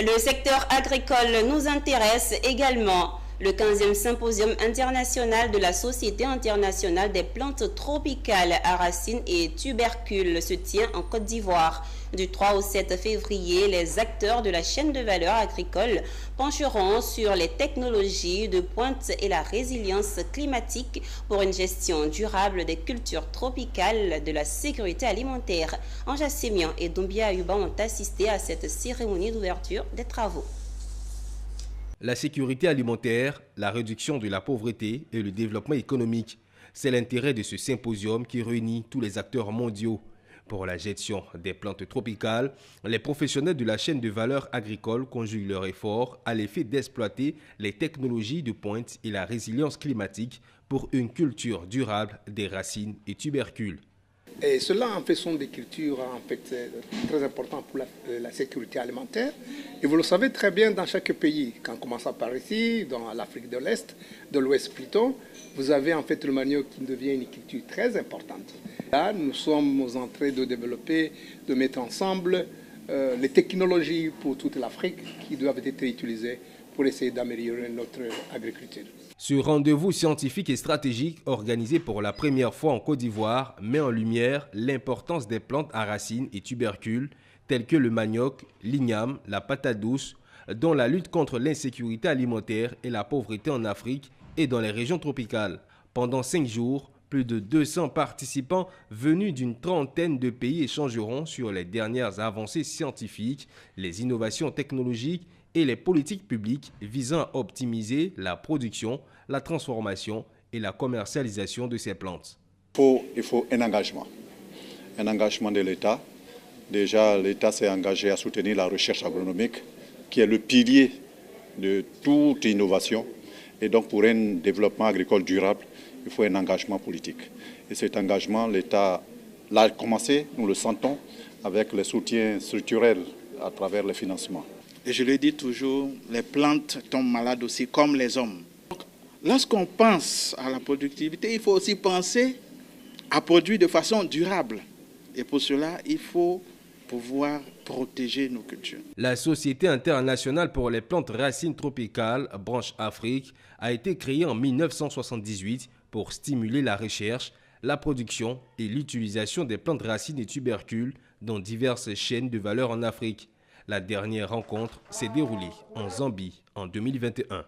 Le secteur agricole nous intéresse également. Le 15e symposium international de la Société internationale des plantes tropicales à racines et tubercules se tient en Côte d'Ivoire. Du 3 au 7 février, les acteurs de la chaîne de valeur agricole pencheront sur les technologies de pointe et la résilience climatique pour une gestion durable des cultures tropicales de la sécurité alimentaire. Anja Semian et Doumbia Ayuba ont assisté à cette cérémonie d'ouverture des travaux. La sécurité alimentaire, la réduction de la pauvreté et le développement économique, c'est l'intérêt de ce symposium qui réunit tous les acteurs mondiaux. Pour la gestion des plantes tropicales, les professionnels de la chaîne de valeur agricole conjuguent leurs efforts à l'effet d'exploiter les technologies de pointe et la résilience climatique pour une culture durable des racines et tubercules. Et cela, en fait, sont des cultures très importantes pour la sécurité alimentaire. Et vous le savez très bien dans chaque pays, en commençant par ici, dans l'Afrique de l'Est, de l'Ouest plutôt, vous avez en fait le manioc qui devient une culture très importante. Là, nous sommes en train de développer, de mettre ensemble les technologies pour toute l'Afrique qui doivent être utilisées pour essayer d'améliorer notre agriculture. Ce rendez-vous scientifique et stratégique organisé pour la première fois en Côte d'Ivoire met en lumière l'importance des plantes à racines et tubercules telles que le manioc, l'igname, la patate douce, dont la lutte contre l'insécurité alimentaire et la pauvreté en Afrique et dans les régions tropicales. Pendant 5 jours, plus de 200 participants venus d'une trentaine de pays échangeront sur les dernières avancées scientifiques, les innovations technologiques et les politiques publiques visant à optimiser la production, la transformation et la commercialisation de ces plantes. Il faut un engagement de l'État. Déjà, l'État s'est engagé à soutenir la recherche agronomique, qui est le pilier de toute innovation. Et donc, pour un développement agricole durable, il faut un engagement politique. Et cet engagement, l'État l'a commencé, nous le sentons, avec le soutien structurel à travers le financement. Et je le dis toujours, les plantes tombent malades aussi, comme les hommes. Lorsqu'on pense à la productivité, il faut aussi penser à produire de façon durable. Et pour cela, il faut pouvoir protéger nos cultures. La Société internationale pour les plantes racines tropicales, branche Afrique, a été créée en 1978 pour stimuler la recherche, la production et l'utilisation des plantes racines et tubercules dans diverses chaînes de valeur en Afrique. La dernière rencontre s'est déroulée en Zambie en 2021.